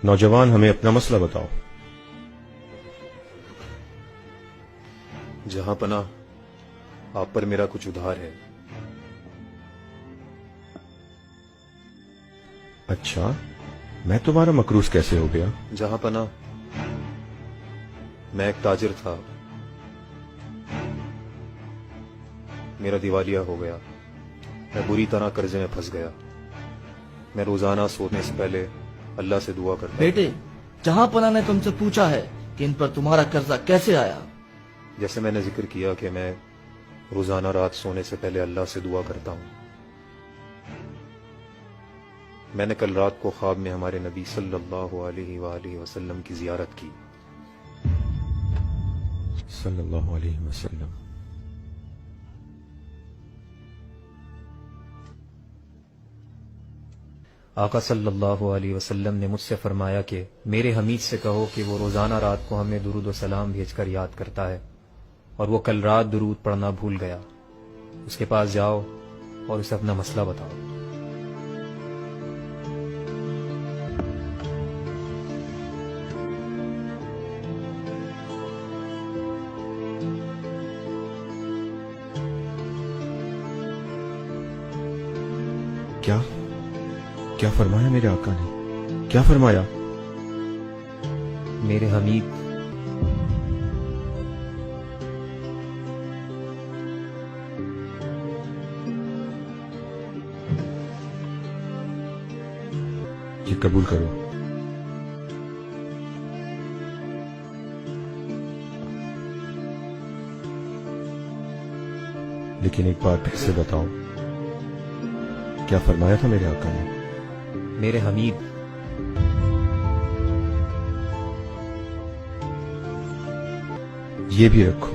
नौजवान हमें अपना मसला बताओ। जहां पनाह आप पर मेरा कुछ उधार है। अच्छा, मैं तुम्हारा मकरूज कैसे हो गया? जहां पनाह मैं एक ताजिर था, मेरा दिवालिया हो गया, मैं बुरी तरह कर्जे में फंस गया। मैं रोजाना सोने से पहले अल्लाह से दुआ करता। बेटे, जहां पना ने तुमसे पूछा है कि इन पर तुम्हारा कर्जा कैसे आया। जैसे मैंने जिक्र किया कि मैं रोजाना रात सोने से पहले अल्लाह से दुआ करता हूं। मैंने कल रात को ख्वाब में हमारे नबी सल्लल्लाहु अलैहि वसल्लम की जियारत की। सल्लल्लाहु अलैहि वसल्लम। आका सल्लल्लाहु अलैहि वसल्लम ने मुझसे फरमाया कि मेरे हमीद से कहो कि वो रोजाना रात को हमें दुरूद व सलाम भेजकर याद करता है, और वो कल रात दुरूद पढ़ना भूल गया। उसके पास जाओ और उसे अपना मसला बताओ। क्या फरमाया मेरे आका ने? क्या फरमाया? मेरे हमीद, ये कबूल करो। लेकिन एक बार फिर से बताओ, क्या फरमाया था मेरे आका ने? मेरे हमीद, ये भी रखो।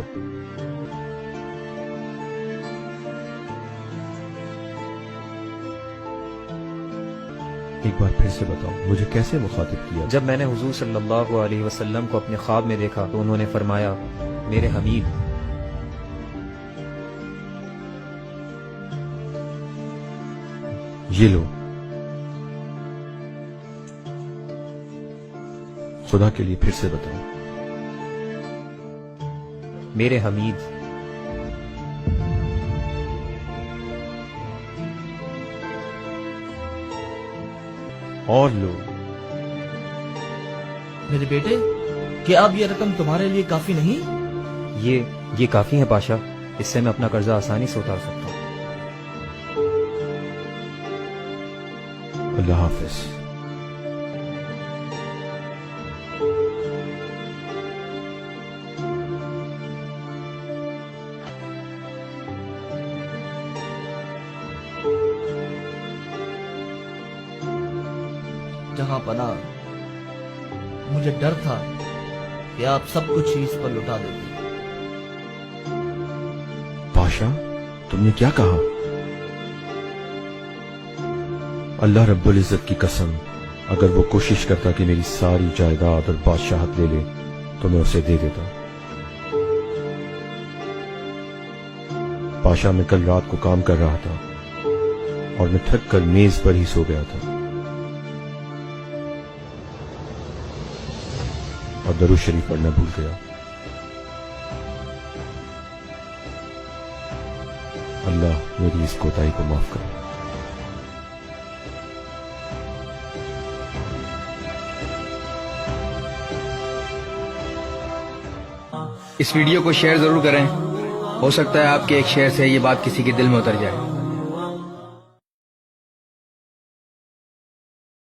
एक बार फिर से बताओ, मुझे कैसे मुखातिब किया? जब मैंने हुजूर सल्लल्लाहु अलैहि वसल्लम को अपने ख्वाब में देखा तो उन्होंने फरमाया, मेरे हमीद, ये लो, खुदा के लिए फिर से बताओ। मेरे हमीद, और लो। मेरे बेटे, क्या अब ये रकम तुम्हारे लिए काफी नहीं? ये काफी है पाशा, इससे मैं अपना कर्जा आसानी से उतार सकता हूँ। अल्लाह हाफिज। जहां पना, मुझे डर था कि आप सब कुछ ही इस पर लुटा देते। पाशा, तुमने क्या कहा? अल्लाह रब्बुल इज्जत की कसम, अगर वो कोशिश करता कि मेरी सारी जायदाद और बादशाहत ले ले तो मैं उसे दे देता। पाशा, मैं कल रात को काम कर रहा था और मैं थक कर मेज पर ही सो गया था और दरूद शरीफ पढ़ना भूल गया। अल्लाह मेरी इस कोताही को माफ करे। इस वीडियो को शेयर जरूर करें। हो सकता है आपके एक शेयर से ये बात किसी के दिल में उतर जाए।